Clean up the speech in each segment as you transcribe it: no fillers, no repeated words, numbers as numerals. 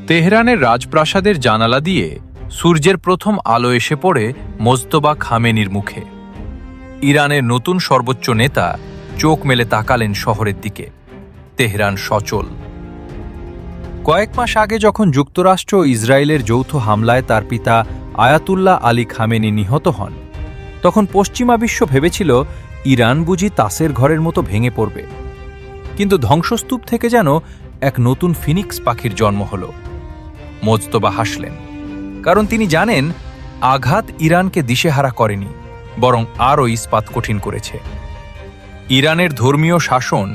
তেহরানের রাজপ্রাসাদের জানালা দিয়ে সূর্যের প্রথম আলো এসে পড়ে মোজতবা খামেনির মুখে। ইরানের নতুন সর্বোচ্চ নেতা চোখ মেলে তাকালেন শহরের দিকে। তেহরান সচল। কয়েক মাস আগে যখন যুক্তরাষ্ট্র ও ইসরায়েলের যৌথ হামলায় তার পিতা আয়াতুল্লাহ আলী খামেনি নিহত হন, তখন পশ্চিমা বিশ্ব ভেবেছিল ইরান বুঝি তাসের ঘরের মতো ভেঙে পড়বে। কিন্তু ধ্বংসস্তূপ থেকে যেন এক নতুন ফিনিক্স পাখির জন্ম হল। মোজতবা হাসলেন, কারণ তিনি জানেন আঘাত ইরানকে দিশেহারা করেনি, বরং আরও ইস্পাত কঠিন করেছে। ইরানের ধর্মীয় শাসন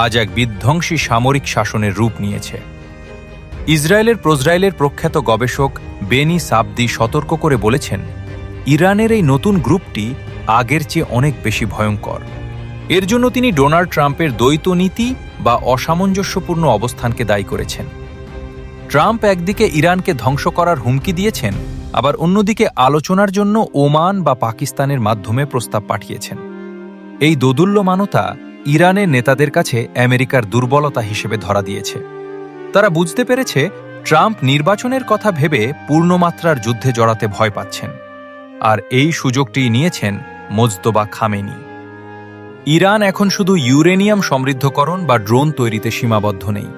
আজ এক বিধ্বংসী সামরিক শাসনের রূপ নিয়েছে। ইসরায়েলের প্রখ্যাত গবেষক বেনি সাবদি সতর্ক করে বলেছেন, ইরানের এই নতুন গ্রুপটি আগের চেয়ে অনেক বেশি ভয়ঙ্কর। এর জন্য তিনি ডোনাল্ড ট্রাম্পের দ্বৈত নীতি বা অসামঞ্জস্যপূর্ণ অবস্থানকে দায়ী করেছেন। ট্রাম্প একদিকে ইরানকে ধ্বংস করার হুমকি দিয়েছেন, আবার অন্যদিকে আলোচনার জন্য ওমান বা পাকিস্তানের মাধ্যমে প্রস্তাব পাঠিয়েছেন। এই দোদুল্যমানতা ইরানের নেতাদের কাছে আমেরিকার দুর্বলতা হিসেবে ধরা দিয়েছে। তারা বুঝতে পেরেছে ট্রাম্প নির্বাচনের কথা ভেবে পূর্ণমাত্রার যুদ্ধে জড়াতে ভয় পাচ্ছেন, আর এই সুযোগটি নিয়েছেন মোজতবা খামেনি। ইরান এখন শুধু ইউরেনিয়াম সমৃদ্ধকরণ বা ড্রোন তৈরিতে সীমাবদ্ধ নেই।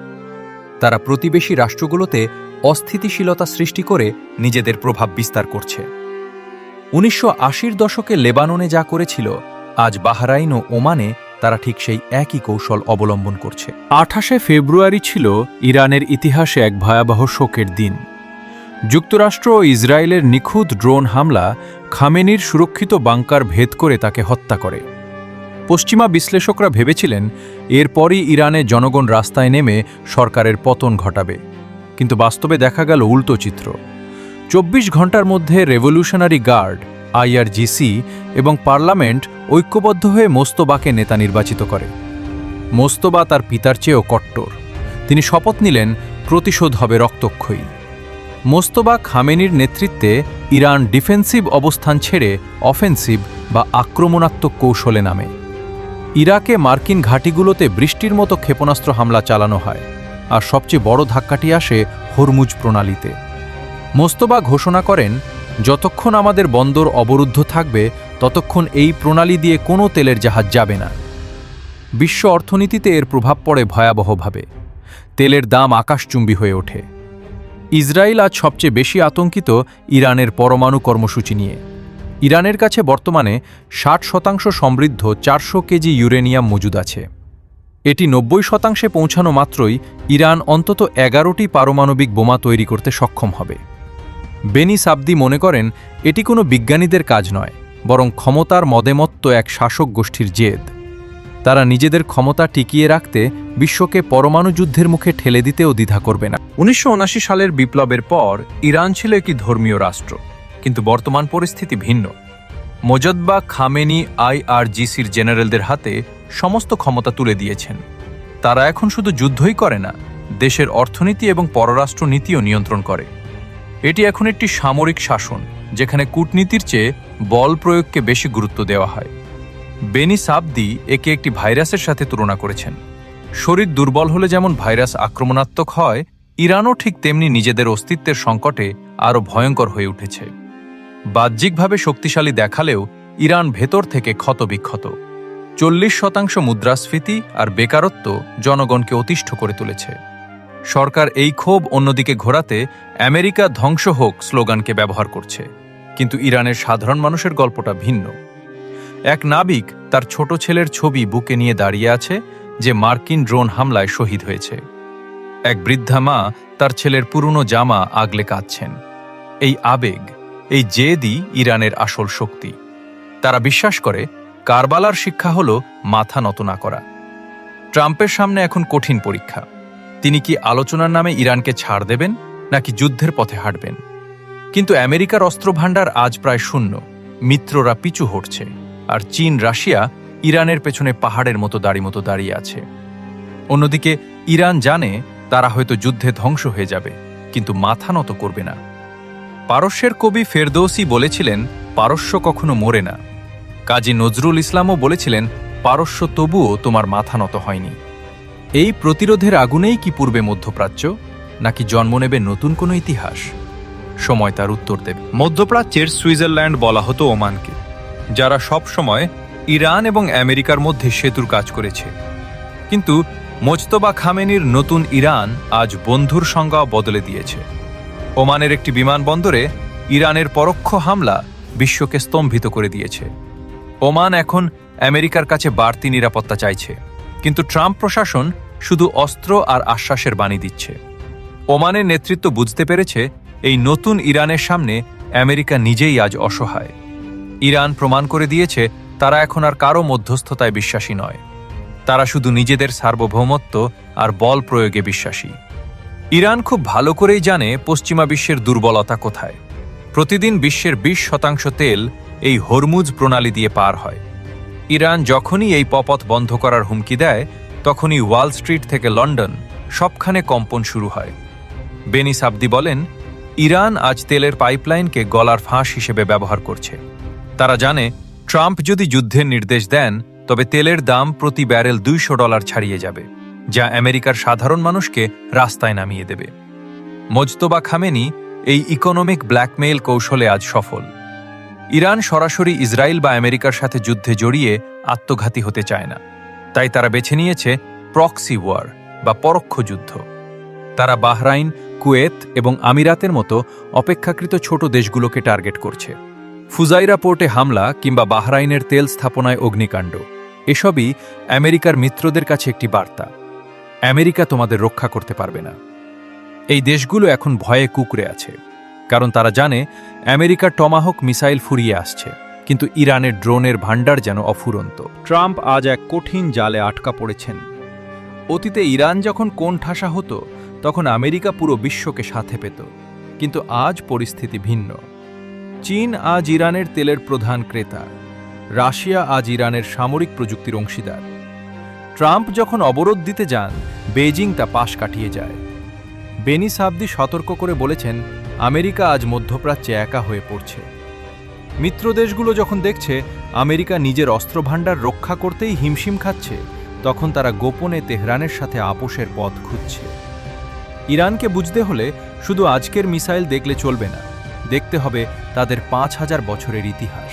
তারা প্রতিবেশী রাষ্ট্রগুলোতে অস্থিতিশীলতা সৃষ্টি করে নিজেদের প্রভাব বিস্তার করছে। ১৯৮০-র দশকে লেবাননে যা করেছিল, আজ বাহরাইন ও ওমানে তারা ঠিক সেই একই কৌশল অবলম্বন করছে। ২৮শে ফেব্রুয়ারি ছিল ইরানের ইতিহাসে এক ভয়াবহ শোকের দিন। যুক্তরাষ্ট্র ও ইসরায়েলের নিখুঁত ড্রোন হামলা খামেনির সুরক্ষিত বাংকার ভেদ করে তাকে হত্যা করে। পশ্চিমা বিশ্লেষকরা ভেবেছিলেন এরপরই ইরানের জনগণ রাস্তায় নেমে সরকারের পতন ঘটাবে, কিন্তু বাস্তবে দেখা গেল উল্টো চিত্র। ২৪ ঘণ্টার মধ্যে রেভলিউশনারি গার্ড, আইআরজিসি এবং পার্লামেন্ট ঐক্যবদ্ধ হয়ে মোজতবাকে নেতা নির্বাচিত করে। মোজতবা তার পিতার চেয়েও কট্টর। তিনি শপথ নিলেন প্রতিশোধ হবে রক্তক্ষয়ী। মোজতবা খামেনির নেতৃত্বে ইরান ডিফেন্সিভ অবস্থান ছেড়ে অফেন্সিভ বা আক্রমণাত্মক কৌশলে নামে। ইরাকে মার্কিন ঘাঁটিগুলোতে বৃষ্টির মতো ক্ষেপণাস্ত্র হামলা চালানো হয়, আর সবচেয়ে বড় ধাক্কাটি আসে হরমুজ প্রণালীতে। মোজতবা ঘোষণা করেন, যতক্ষণ আমাদের বন্দর অবরুদ্ধ থাকবে ততক্ষণ এই প্রণালী দিয়ে কোনো তেলের জাহাজ যাবে না। বিশ্ব অর্থনীতিতে এর প্রভাব পড়ে ভয়াবহভাবে। তেলের দাম আকাশচুম্বী হয়ে ওঠে। ইসরায়েল আজ সবচেয়ে বেশি আতঙ্কিত ইরানের পরমাণু কর্মসূচি নিয়ে। ইরানের কাছে বর্তমানে ৬০% সমৃদ্ধ ৪০০ কেজি ইউরেনিয়াম মজুদ আছে। এটি ৯০% পৌঁছানো মাত্রই ইরান অন্তত ১১টি পারমাণবিক বোমা তৈরি করতে সক্ষম হবে। বেনি সাবদি মনে করেন এটি কোনো বিজ্ঞানীদের কাজ নয়, বরং ক্ষমতার মদেমত্ত এক শাসক গোষ্ঠীর জেদ। তারা নিজেদের ক্ষমতা টিকিয়ে রাখতে বিশ্বকে পরমাণু যুদ্ধের মুখে ঠেলে দিতেও দ্বিধা করবে না। ১৯৭৯ সালের বিপ্লবের পর ইরান ছিল একটি ধর্মীয় রাষ্ট্র, কিন্তু বর্তমান পরিস্থিতি ভিন্ন। মোজতবা খামেনি আইআরজিসির জেনারেলদের হাতে সমস্ত ক্ষমতা তুলে দিয়েছেন। তারা এখন শুধু যুদ্ধই করে না, দেশের অর্থনীতি এবং পররাষ্ট্র নীতিও নিয়ন্ত্রণ করে। এটি এখন একটি সামরিক শাসন, যেখানে কূটনীতির চেয়ে বল প্রয়োগকে বেশি গুরুত্ব দেওয়া হয়। বেনি সাবদি একে একটি ভাইরাসের সাথে তুলনা করেছেন। শরীর দুর্বল হলে যেমন ভাইরাস আক্রমণাত্মক হয়, ইরানও ঠিক তেমনি নিজেদের অস্তিত্বের সংকটে আরও ভয়ঙ্কর হয়ে উঠেছে। বাহ্যিকভাবে শক্তিশালী দেখালেও ইরান ভেতর থেকে ক্ষতবিক্ষত। ৪০% মুদ্রাস্ফীতি আর বেকারত্ব জনগণকে অতিষ্ঠ করে তুলেছে। সরকার এই ক্ষোভ অন্যদিকে ঘোরাতে আমেরিকা ধ্বংস হোক স্লোগানকে ব্যবহার করছে, কিন্তু ইরানের সাধারণ মানুষের গল্পটা ভিন্ন। এক নাবিক তার ছোট ছেলের ছবি বুকে নিয়ে দাঁড়িয়ে আছে, যে মার্কিন ড্রোন হামলায় শহীদ হয়েছে। এক বৃদ্ধা মা তার ছেলের পুরনো জামা আগলে কাঁদছেন। এই আবেগ, এই জেদই ইরানের আসল শক্তি। তারা বিশ্বাস করে কারবালার শিক্ষা হল মাথা নত না করা। ট্রাম্পের সামনে এখন কঠিন পরীক্ষা। তিনি কি আলোচনার নামে ইরানকে ছাড় দেবেন, নাকি যুদ্ধের পথে হাঁটবেন? কিন্তু আমেরিকার অস্ত্রভাণ্ডার আজ প্রায় শূন্য। মিত্ররা পিছু হটছে, আর চীন, রাশিয়া ইরানের পেছনে পাহাড়ের মতো দাঁড়িয়ে আছে। অন্যদিকে ইরান জানে তারা হয়তো যুদ্ধে ধ্বংস হয়ে যাবে, কিন্তু মাথা নত করবে না। পারস্যের কবি ফেরদৌসি বলেছিলেন, পারস্য কখনো মরে না। কাজী নজরুল ইসলামও বলেছিলেন, পারস্য তবুও তোমার মাথা নত হয়নি। এই প্রতিরোধের আগুনেই কি পূর্বে মধ্যপ্রাচ্য? নাকি জন্ম নেবে নতুন কোনো ইতিহাস? সময় তার উত্তর দেবে। মধ্যপ্রাচ্যের সুইজারল্যান্ড বলা হতো ওমানকে, যারা সব সময় ইরান এবং আমেরিকার মধ্যে সেতুর কাজ করেছে। কিন্তু মোজতবা খামেনির নতুন ইরান আজ বন্ধুর সংজ্ঞাও বদলে দিয়েছে। ওমানের একটি বিমানবন্দরে ইরানের পরোক্ষ হামলা বিশ্বকে স্তম্ভিত করে দিয়েছে। ওমান এখন আমেরিকার কাছে বাড়তি নিরাপত্তা চাইছে, কিন্তু ট্রাম্প প্রশাসন শুধু অস্ত্র আর আশ্বাসের বাণী দিচ্ছে। ওমানের নেতৃত্ব বুঝতে পেরেছে এই নতুন ইরানের সামনে আমেরিকা নিজেই আজ অসহায়। ইরান প্রমাণ করে দিয়েছে তারা এখন আর কারও মধ্যস্থতায় বিশ্বাসী নয়। তারা শুধু নিজেদের সার্বভৌমত্ব আর বল প্রয়োগে বিশ্বাসী। ইরান খুব ভালো করেই জানে পশ্চিমা বিশ্বের দুর্বলতা কোথায়। প্রতিদিন বিশ্বের 20% তেল এই হরমুজ প্রণালী দিয়ে পার হয়। ইরান যখনই এই পথ বন্ধ করার হুমকি দেয়, তখনই ওয়াল স্ট্রিট থেকে লন্ডন সবখানে কম্পন শুরু হয়। বেনি সাবদি বলেন, ইরান আজ তেলের পাইপলাইনকে গলার ফাঁস হিসেবে ব্যবহার করছে। তারা জানে ট্রাম্প যদি যুদ্ধের নির্দেশ দেন, তবে তেলের দাম প্রতি ব্যারেল $200 ছাড়িয়ে যাবে, যা আমেরিকার সাধারণ মানুষকে রাস্তায় নামিয়ে দেবে। মোজতবা খামেনি এই ইকোনমিক ব্ল্যাকমেইল কৌশলে আজ সফল। ইরান সরাসরি ইসরায়েল বা আমেরিকার সাথে যুদ্ধে জড়িয়ে আত্মঘাতী হতে চায় না, তাই তারা বেছে নিয়েছে প্রক্সি ওয়ার বা পরোক্ষ যুদ্ধ। তারা বাহরাইন, কুয়েত এবং আমিরাতের মতো অপেক্ষাকৃত ছোট দেশগুলোকে টার্গেট করছে। ফুজাইরা পোর্টে হামলা কিংবা বাহরাইনের তেল স্থাপনায় অগ্নিকাণ্ড, এসবই আমেরিকার মিত্রদের কাছে একটি বার্তা, আমেরিকা তোমাদের রক্ষা করতে পারবে না। এই দেশগুলো এখন ভয়ে কুঁকড়ে আছে, কারণ তারা জানে আমেরিকার টমাহক মিসাইল ফুরিয়ে আসছে, কিন্তু ইরানের ড্রোনের ভাণ্ডার যেন অফুরন্ত। ট্রাম্প আজ এক কঠিন জালে আটকা পড়েছেন। অতীতে ইরান যখন কোণঠাসা হতো, তখন আমেরিকা পুরো বিশ্বকে সাথে পেত, কিন্তু আজ পরিস্থিতি ভিন্ন। চীন আজ ইরানের তেলের প্রধান ক্রেতা, রাশিয়া আজ ইরানের সামরিক প্রযুক্তির অংশীদার। ট্রাম্প যখন অবরোধ দিতে যান, বেইজিং তা পাশ কাটিয়ে যায়। বেনি সাবদি সতর্ক করে বলেছেন, আমেরিকা আজ মধ্যপ্রাচ্যে একা হয়ে পড়ছে। মিত্র দেশগুলো যখন দেখছে আমেরিকা নিজের অস্ত্রভাণ্ডার রক্ষা করতেই হিমশিম খাচ্ছে, তখন তারা গোপনে তেহরানের সাথে আপোষের পথ খুঁজছে। ইরানকে বুঝতে হলে শুধু আজকের মিসাইল দেখলে চলবে না, দেখতে হবে তাদের 5000 বছরের ইতিহাস।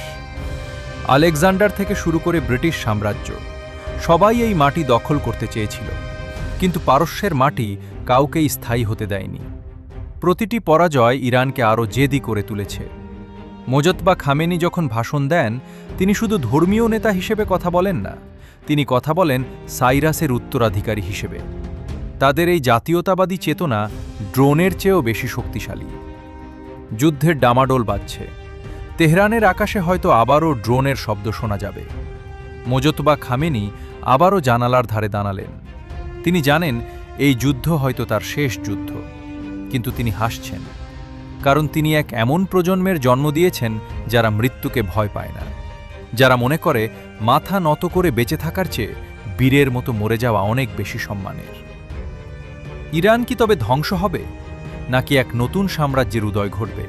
আলেকজান্ডার থেকে শুরু করে ব্রিটিশ সাম্রাজ্য, সবাই এই মাটি দখল করতে চেয়েছিল, কিন্তু পারস্যের মাটি কাউকেই স্থায়ী হতে দেয়নি। প্রতিটি পরাজয় ইরানকে আরও জেদি করে তুলেছে। মোজতবা খামেনি যখন ভাষণ দেন, তিনি শুধু ধর্মীয় নেতা হিসেবে কথা বলেন না, তিনি কথা বলেন সাইরাসের উত্তরাধিকারী হিসেবে। তাদের এই জাতীয়তাবাদী চেতনা ড্রোনের চেয়েও বেশি শক্তিশালী। যুদ্ধের ডামাডোল বাজছে, তেহরানের আকাশে হয়তো আবারও ড্রোনের শব্দ শোনা যাবে। মোজতবা খামেনি আবারও জানালার ধারে দাঁড়ালেন। তিনি জানেন এই যুদ্ধ হয়তো তার শেষ যুদ্ধ, কিন্তু তিনি হাসছেন, কারণ তিনি এক এমন প্রজন্মের জন্ম দিয়েছেন যারা মৃত্যুকে ভয় পায় না, যারা মনে করে মাথা নত করে বেঁচে থাকার চেয়ে বীরের মতো মরে যাওয়া অনেক বেশি সম্মানের। ইরান কি তবে ধ্বংস হবে, নাকি এক নতুন সাম্রাজ্যের উদয় ঘটবে?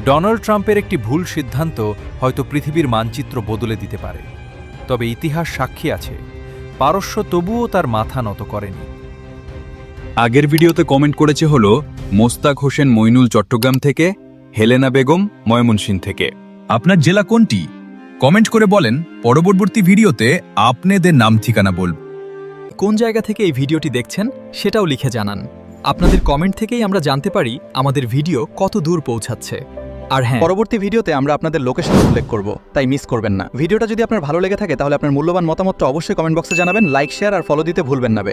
ডোনাল্ড ট্রাম্পের একটি ভুল সিদ্ধান্ত হয়তো পৃথিবীর মানচিত্র বদলে দিতে পারে, তবে ইতিহাস সাক্ষী আছে পারস্য তবুও তার মাথা নত করেনি। আগের ভিডিওতে কমেন্ট করেছে হলো মোস্তাক হোসেন মইনুল চট্টগ্রাম থেকে, হেলেনা বেগম ময়মনসিংহ থেকে। আপনার জেলা কোনটি? কমেন্ট করে বলেন, পরবর্তী ভিডিওতে আপনাদের নাম ঠিকানা বলব। কোন জায়গা থেকে এই ভিডিওটি দেখছেন সেটাও লিখে জানান। আপনাদের কমেন্ট থেকেই আমরা জানতে পারি আমাদের ভিডিও কত দূর পৌঁছাচ্ছে। আর হ্যাঁ, পরবর্তী ভিডিওতে আমরা আপনাদের লোকেশন উল্লেখ করব, তাই মিস করবেন না। ভিডিওটা যদি আপনার ভালো লেগে থাকে তাহলে আপনার মূল্যবান মতামতটা অবশ্যই কমেন্ট বক্সে জানাবেন। লাইক, শেয়ার আর ফলো দিতে ভুলবেন না।